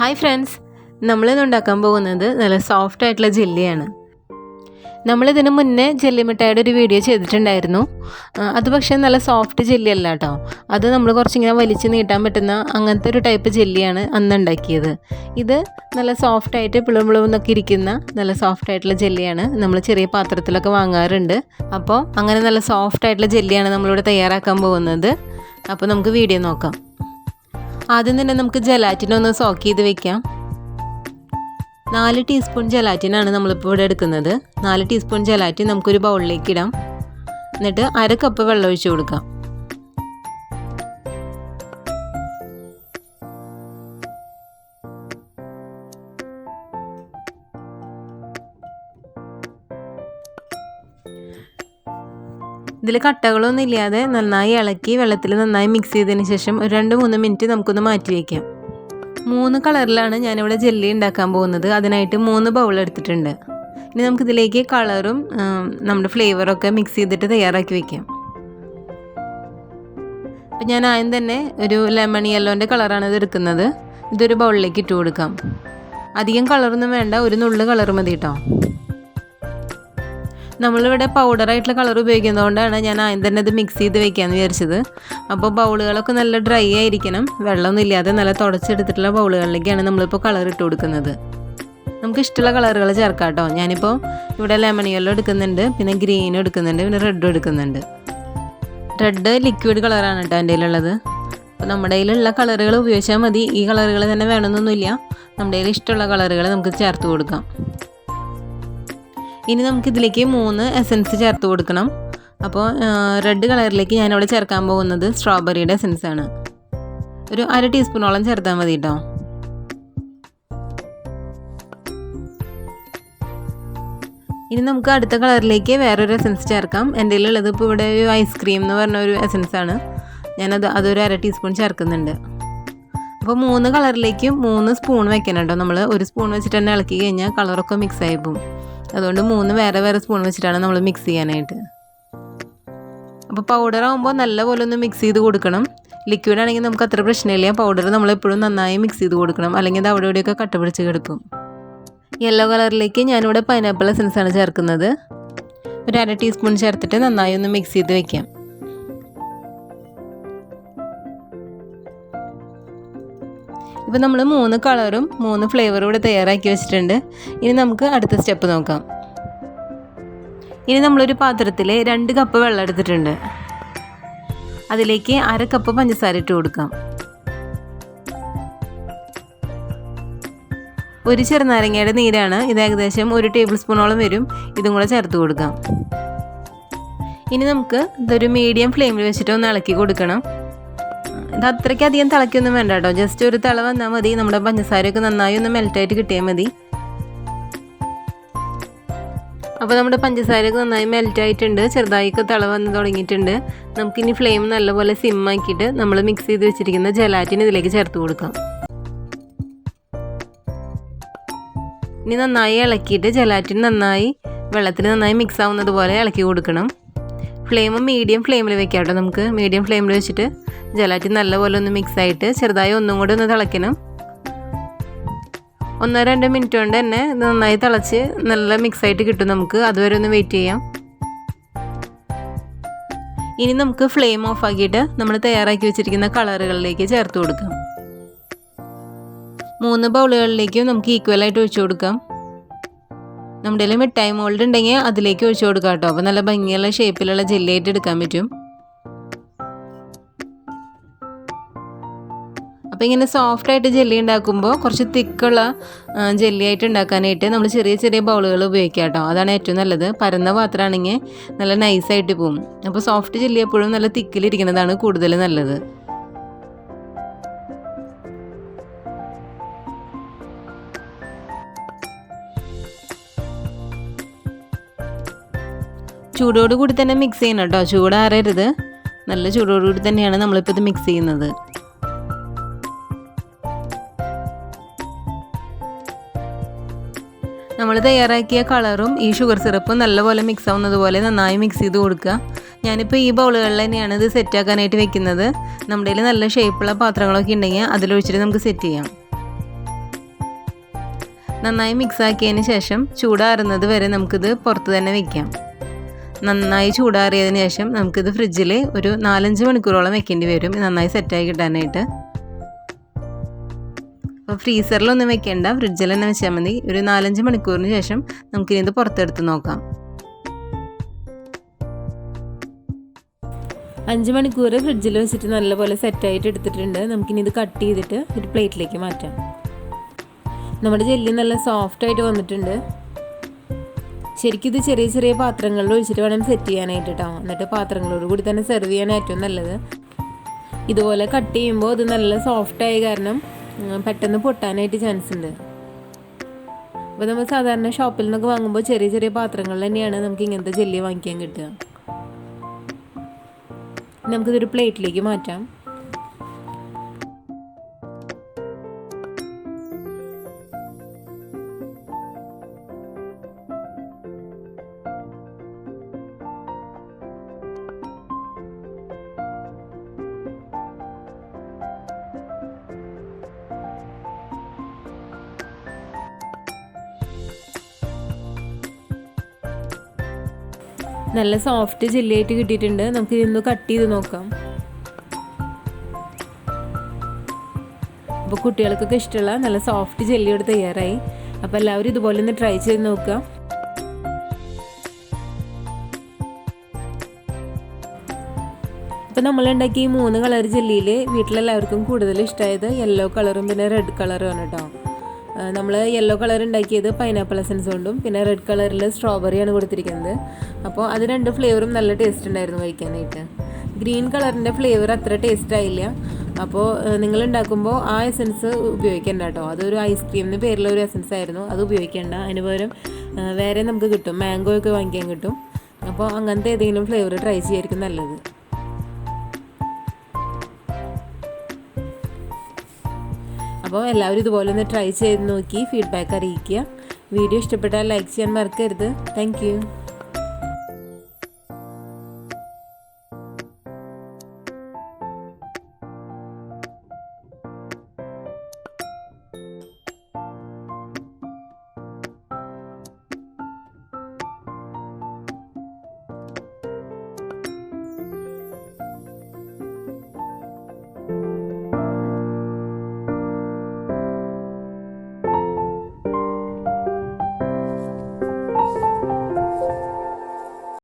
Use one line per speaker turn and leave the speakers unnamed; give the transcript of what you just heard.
Hi friends, നമ്മളിന്ന് ഉണ്ടാക്കാൻ പോകുന്നത് നല്ല സോഫ്റ്റ് ആയിട്ടുള്ള ജെല്ലിയാണ്. നമ്മളിതിന് മുന്നേ ജെല്ലി മിഠായിയുടെ ഒരു വീഡിയോ ചെയ്തിട്ടുണ്ടായിരുന്നു. അത് പക്ഷേ നല്ല സോഫ്റ്റ് ജെല്ലി അല്ല കേട്ടോ. അത് നമ്മൾ കുറച്ചിങ്ങനെ വലിച്ച് നീട്ടാൻ പറ്റുന്ന അങ്ങനത്തെ ഒരു ടൈപ്പ് ജെല്ലിയാണ് അന്ന് ഉണ്ടാക്കിയത്. ഇത് നല്ല സോഫ്റ്റായിട്ട് പിളുപിളുന്നൊക്കെ ഇരിക്കുന്ന നല്ല സോഫ്റ്റ് ആയിട്ടുള്ള ജെല്ലിയാണ്. നമ്മൾ ചെറിയ പാത്രത്തിലൊക്കെ വാങ്ങാറുണ്ട്. അപ്പോൾ അങ്ങനെ നല്ല സോഫ്റ്റ് ആയിട്ടുള്ള ജെല്ലിയാണ് നമ്മളിവിടെ തയ്യാറാക്കാൻ പോകുന്നത്. അപ്പോൾ നമുക്ക് വീഡിയോ നോക്കാം. ആദ്യം തന്നെ നമുക്ക് ജലാറ്റിൻ ഒന്ന് സോക്ക് ചെയ്ത് വെക്കാം. 4 ടീസ്പൂൺ ജലാറ്റിനാണ് നമ്മളിപ്പോൾ ഇവിടെ എടുക്കുന്നത്. 4 ടീസ്പൂൺ ജലാറ്റിൻ നമുക്കൊരു ബൗളിലേക്ക് ഇടാം. എന്നിട്ട് 1/2 കപ്പ് വെള്ളം ഒഴിച്ച് കൊടുക്കാം. ഇതിൽ കട്ടകളൊന്നും ഇല്ലാതെ നന്നായി ഇളക്കി വെള്ളത്തിൽ നന്നായി മിക്സ് ചെയ്തതിന് ശേഷം ഒരു 2-3 മിനിറ്റ് നമുക്കൊന്ന് മാറ്റി വയ്ക്കാം. 3 കളറിലാണ് ഞാനിവിടെ ജെല്ലി ഉണ്ടാക്കാൻ പോകുന്നത്. അതിനായിട്ട് 3 ബൗൾ എടുത്തിട്ടുണ്ട്. ഇനി നമുക്കിതിലേക്ക് കളറും നമ്മുടെ ഫ്ലേവറൊക്കെ മിക്സ് ചെയ്തിട്ട് തയ്യാറാക്കി വയ്ക്കാം. അപ്പം ഞാൻ ആദ്യം തന്നെ ഒരു ലെമൺ യെല്ലോൻ്റെ കളറാണ് ഇത് എടുക്കുന്നത്. ഇതൊരു ബൗളിലേക്ക് ഇട്ട് കൊടുക്കാം. അധികം കളറൊന്നും വേണ്ട, ഒരു നുള്ളു കളർ മതി കേട്ടോ. നമ്മളിവിടെ പൗഡറായിട്ടുള്ള കളർ ഉപയോഗിക്കുന്നതുകൊണ്ടാണ് ഞാൻ ആദ്യം തന്നെ ഇത് മിക്സ് ചെയ്ത് വെക്കാമെന്ന് വിചാരിച്ചത്. അപ്പോൾ ബൗളുകളൊക്കെ നല്ല ഡ്രൈ ആയിരിക്കണം, വെള്ളമൊന്നും ഇല്ലാതെ നല്ല തുടച്ചെടുത്തിട്ടുള്ള ബൗളുകളിലേക്കാണ് നമ്മളിപ്പോൾ കളർ ഇട്ട് കൊടുക്കുന്നത്. നമുക്ക് ഇഷ്ടമുള്ള കളറുകൾ ചേർക്കാം കേട്ടോ. ഞാനിപ്പോൾ ഇവിടെ ലെമൺ യെല്ലോ എടുക്കുന്നുണ്ട്, പിന്നെ ഗ്രീനും എടുക്കുന്നുണ്ട്, പിന്നെ റെഡും എടുക്കുന്നുണ്ട്. റെഡ് ലിക്വിഡ് കളറാണ് കേട്ടോ എൻ്റെ കയ്യിലുള്ളത്. അപ്പോൾ നമ്മുടെ കയ്യിലുള്ള കളറുകൾ ഉപയോഗിച്ചാൽ മതി. ഈ കളറുകൾ തന്നെ വേണമെന്നൊന്നുമില്ല, നമ്മുടെ കയ്യിൽ ഇഷ്ടമുള്ള കളറുകൾ നമുക്ക് ചേർത്ത് കൊടുക്കാം. ഇനി നമുക്കിതിലേക്ക് 3 എസൻസ് ചേർത്ത് കൊടുക്കണം. അപ്പോൾ റെഡ് കളറിലേക്ക് ഞാനിവിടെ ചേർക്കാൻ പോകുന്നത് സ്ട്രോബെറിയുടെ എസൻസാണ്. ഒരു 1/2 ടീസ്പൂണോളം ചേർത്താൽ മതി കേട്ടോ. ഇനി നമുക്ക് അടുത്ത കളറിലേക്ക് വേറൊരു എസൻസ് ചേർക്കാം. എൻ്റെ കയ്യിലുള്ളത് ഇപ്പോൾ ഇവിടെ ഒരു ഐസ്ക്രീം എന്ന് പറഞ്ഞ ഒരു എസൻസാണ്. അതൊരു 1/2 ടീസ്പൂൺ ചേർക്കുന്നുണ്ട്. അപ്പോൾ 3 കളറിലേക്കും 3 സ്പൂൺ വെക്കണം കേട്ടോ. നമ്മൾ ഒരു സ്പൂൺ വെച്ചിട്ട് തന്നെ ഇളക്കി കഴിഞ്ഞാൽ കളറൊക്കെ മിക്സ് ആയി പോകും. അതുകൊണ്ട് 3 വേറെ സ്പൂൺ വെച്ചിട്ടാണ് നമ്മൾ മിക്സ് ചെയ്യാനായിട്ട്. അപ്പോൾ പൗഡർ ആകുമ്പോൾ നല്ലപോലെ ഒന്ന് മിക്സ് ചെയ്ത് കൊടുക്കണം. ലിക്വിഡ് ആണെങ്കിൽ നമുക്ക് അത്ര പ്രശ്നമില്ല. പൗഡർ നമ്മളെപ്പോഴും നന്നായി മിക്സ് ചെയ്ത് കൊടുക്കണം, അല്ലെങ്കിൽ അത് അവിടെ ഇവിടെയൊക്കെ കട്ട പിടിച്ച് കിടക്കും. യെല്ലോ കളറിലേക്ക് ഞാനിവിടെ പൈനാപ്പിൾ എസൻസാണ് ചേർക്കുന്നത്. ഒരു 1/2 ടീസ്പൂൺ ചേർത്തിട്ട് നന്നായി ഒന്ന് മിക്സ് ചെയ്ത് വെക്കാം. ഇപ്പോൾ നമ്മൾ 3 കളറും 3 ഫ്ലേവറും ഇവിടെ തയ്യാറാക്കി വെച്ചിട്ടുണ്ട്. ഇനി നമുക്ക് അടുത്ത സ്റ്റെപ്പ് നോക്കാം. ഇനി നമ്മളൊരു പാത്രത്തിൽ 2 കപ്പ് വെള്ളം എടുത്തിട്ടുണ്ട്. അതിലേക്ക് 1/2 കപ്പ് പഞ്ചസാര ഇട്ട് കൊടുക്കാം. ഒരു ചെറുനാരങ്ങയുടെ നീരാണ് ഇത്, ഏകദേശം 1 ടേബിൾ സ്പൂണോളം വരും. ഇതും കൂടെ ചേർത്ത് കൊടുക്കാം. ഇനി നമുക്ക് ഇതൊരു മീഡിയം ഫ്ലെയിമിൽ വെച്ചിട്ട് ഒന്ന് ഇളക്കി കൊടുക്കണം. ഇത് അത്രയ്ക്ക് അധികം തിളയ്ക്കൊന്നും വേണ്ട കേട്ടോ. ജസ്റ്റ് ഒരു തിള വന്നാൽ മതി. നമ്മുടെ പഞ്ചസാരയൊക്കെ നന്നായി ഒന്ന് മെൽറ്റായിട്ട് കിട്ടിയാൽ മതി. അപ്പോൾ നമ്മുടെ പഞ്ചസാരയൊക്കെ നന്നായി മെൽറ്റായിട്ടുണ്ട്, ചെറുതായിക്ക് തിള വന്ന് തുടങ്ങിയിട്ടുണ്ട്. നമുക്കിനി ഫ്ലെയിം നല്ലപോലെ സിമ്മാക്കിയിട്ട് നമ്മൾ മിക്സ് ചെയ്ത് വെച്ചിരിക്കുന്ന ജലാറ്റിൻ ഇതിലേക്ക് ചേർത്ത് കൊടുക്കാം. ഇനി നന്നായി ഇളക്കിയിട്ട് ജലാറ്റിൻ നന്നായി വെള്ളത്തിൽ നന്നായി മിക്സ് ആവുന്നത് പോലെ ഇളക്കി കൊടുക്കണം. ഫ്ലെയിം മീഡിയം ഫ്ലെയിമിൽ വെക്കാം കേട്ടോ. നമുക്ക് മീഡിയം ഫ്ലെയിമിൽ വെച്ചിട്ട് ജലാറ്റിൻ നല്ലപോലെ ഒന്ന് മിക്സ് ആയിട്ട് ചെറുതായി ഒന്നും കൂടി ഒന്ന് തിളയ്ക്കണം. 1-2 മിനിറ്റ് കൊണ്ട് തന്നെ നന്നായി തിളച്ച് നല്ല മിക്സ് ആയിട്ട് കിട്ടും നമുക്ക്. അതുവരെ ഒന്ന് വെയിറ്റ് ചെയ്യാം. ഇനി നമുക്ക് ഫ്ലെയിം ഓഫ് ആക്കിയിട്ട് നമ്മൾ തയ്യാറാക്കി വെച്ചിരിക്കുന്ന കളറുകളിലേക്ക് ചേർത്ത് കൊടുക്കാം. 3 ബൗളുകളിലേക്കും നമുക്ക് ഈക്വലായിട്ട് ഒഴിച്ചു കൊടുക്കാം. നമ്മുടെ കയ്യിൽ മിഠായി മോൾഡ് ഉണ്ടെങ്കിൽ അതിലേക്ക് ഒഴിച്ചു കൊടുക്കാം കേട്ടോ. അപ്പോൾ നല്ല ഭംഗിയുള്ള ഷേപ്പിലുള്ള ജെല്ലിയായിട്ട് എടുക്കാൻ പറ്റും. അപ്പോൾ ഇങ്ങനെ സോഫ്റ്റായിട്ട് ജെല്ലി ഉണ്ടാക്കുമ്പോൾ കുറച്ച് തിക്കുള്ള ജെല്ലിയായിട്ട് ഉണ്ടാക്കാനായിട്ട് നമ്മൾ ചെറിയ ചെറിയ ബൗളുകൾ ഉപയോഗിക്കാം കേട്ടോ. അതാണ് ഏറ്റവും നല്ലത്. പരന്ന പാത്രമാണെങ്കിൽ നല്ല നൈസായിട്ട് പോകും. അപ്പോൾ സോഫ്റ്റ് ജെല്ലി എപ്പോഴും നല്ല തിക്കിലിരിക്കുന്നതാണ് കൂടുതൽ നല്ലത്. ചൂടോടുകൂടി തന്നെ മിക്സ് ചെയ്യണം കേട്ടോ. ചൂടാറരുത്, നല്ല ചൂടോടുകൂടി തന്നെയാണ് നമ്മളിപ്പോൾ ഇത് മിക്സ് ചെയ്യുന്നത്. നമ്മൾ തയ്യാറാക്കിയ കളറും ഈ ഷുഗർ സിറപ്പും നല്ലപോലെ മിക്സ് ആവുന്നത് പോലെ നന്നായി മിക്സ് ചെയ്ത് കൊടുക്കുക. ഞാനിപ്പോൾ ഈ ബൗളുകളിൽ തന്നെയാണ് ഇത് സെറ്റാക്കാനായിട്ട് വെക്കുന്നത്. നമ്മുടെ കയ്യിൽ നല്ല ഷേപ്പുള്ള പാത്രങ്ങളൊക്കെ ഉണ്ടെങ്കിൽ അതിലൊഴിച്ചിട്ട് നമുക്ക് സെറ്റ് ചെയ്യാം. നന്നായി മിക്സ് ആക്കിയതിന് ശേഷം ചൂടാറുന്നത് വരെ നമുക്കിത് പുറത്ത് തന്നെ വയ്ക്കാം. നന്നായി ചൂടാറിയതിന് ശേഷം നമുക്കിത് ഫ്രിഡ്ജിൽ ഒരു 4-5 മണിക്കൂറോളം വെക്കേണ്ടി വരും നന്നായി സെറ്റായി കിട്ടാനായിട്ട്. അപ്പോൾ ഫ്രീസറിലൊന്നും വെക്കേണ്ട, ഫ്രിഡ്ജിൽ തന്നെ വെച്ചാൽ മതി. ഒരു 4-5 മണിക്കൂറിന് ശേഷം നമുക്കിനി ഇത് പുറത്തെടുത്ത് നോക്കാം. 5 മണിക്കൂർ ഫ്രിഡ്ജിൽ വെച്ചിട്ട് നല്ലപോലെ സെറ്റായിട്ട് എടുത്തിട്ടുണ്ട്. നമുക്കിനി ഇത് കട്ട് ചെയ്തിട്ട് ഒരു പ്ലേറ്റിലേക്ക് മാറ്റാം. നമ്മുടെ ജെല്ലി നല്ല സോഫ്റ്റായിട്ട് വന്നിട്ടുണ്ട്. ശരിക്കും ഇത് ചെറിയ ചെറിയ പാത്രങ്ങളിൽ ഒഴിച്ചിട്ട് വേണം സെറ്റ് ചെയ്യാനായിട്ട് കേട്ടോ. എന്നിട്ട് പാത്രങ്ങളോട് കൂടി തന്നെ സെർവ് ചെയ്യാൻ ഏറ്റവും നല്ലത്. ഇതുപോലെ കട്ട് ചെയ്യുമ്പോൾ ഇത് നല്ല സോഫ്റ്റായ കാരണം പെട്ടെന്ന് പൊട്ടാനായിട്ട് ചാൻസ് ഉണ്ട്. അപ്പോൾ നമ്മൾ സാധാരണ ഷോപ്പിൽ നിന്നൊക്കെ വാങ്ങുമ്പോൾ ചെറിയ ചെറിയ പാത്രങ്ങളിൽ തന്നെയാണ് നമുക്ക് ഇങ്ങനത്തെ ജെല്ലി വാങ്ങിക്കാൻ കിട്ടുക. നമുക്കിതൊരു പ്ലേറ്റിലേക്ക് മാറ്റാം. നല്ല സോഫ്റ്റ് ജെല്ലിയായിട്ട് കിട്ടിയിട്ടുണ്ട്. നമുക്ക് ഇതൊന്ന് കട്ട് ചെയ്ത് നോക്കാം. അപ്പോൾ കുട്ടികൾക്കൊക്കെ ഇഷ്ടമുള്ള നല്ല സോഫ്റ്റ് ജെല്ലിയോട് തയ്യാറായി. അപ്പോൾ എല്ലാവരും ഇതുപോലെ ഒന്ന് ട്രൈ ചെയ്ത് നോക്കുക. അപ്പോൾ നമ്മളുണ്ടാക്കിയ ഈ 3 കളർ ജെല്ലിയിൽ വീട്ടിലെല്ലാവർക്കും കൂടുതൽ ഇഷ്ടമായത് യെല്ലോ കളറും പിന്നെ റെഡ് കളറുമാണ് കേട്ടോ. നമ്മൾ യെല്ലോ കളർ ഉണ്ടാക്കിയത് പൈനാപ്പിൾ എസൻസ് കൊണ്ടും പിന്നെ റെഡ് കളറിൽ സ്ട്രോബെറിയാണ് കൊടുത്തിരിക്കുന്നത്. അപ്പോൾ അത് 2 ഫ്ലേവറും നല്ല ടേസ്റ്റ് ഉണ്ടായിരുന്നു കഴിക്കാനായിട്ട്. ഗ്രീൻ കളറിൻ്റെ ഫ്ലേവർ അത്ര ടേസ്റ്റ് ആയില്ല. അപ്പോൾ നിങ്ങൾ ഉണ്ടാക്കുമ്പോൾ ആ എസൻസ് ഉപയോഗിക്കേണ്ട കേട്ടോ. അതൊരു ഐസ്ക്രീമിന് പേരുള്ള ഒരു എസൻസ് ആയിരുന്നു, അത് ഉപയോഗിക്കേണ്ട. അതിന് പകരം വേറെ നമുക്ക് കിട്ടും, മാംഗോ ഒക്കെ വാങ്ങിക്കാൻ കിട്ടും. അപ്പോൾ അങ്ങനത്തെ ഏതെങ്കിലും ഫ്ലേവർ ട്രൈ ചെയ്യായിരിക്കും നല്ലത്. അപ്പോൾ എല്ലാവരും ഇതുപോലെ ഒന്ന് ട്രൈ ചെയ്ത് നോക്കി ഫീഡ്ബാക്ക് അറിയിക്കുക. വീഡിയോ ഇഷ്ടപ്പെട്ടാൽ ലൈക്ക് ചെയ്യാൻ മറക്കരുത്. Thank you.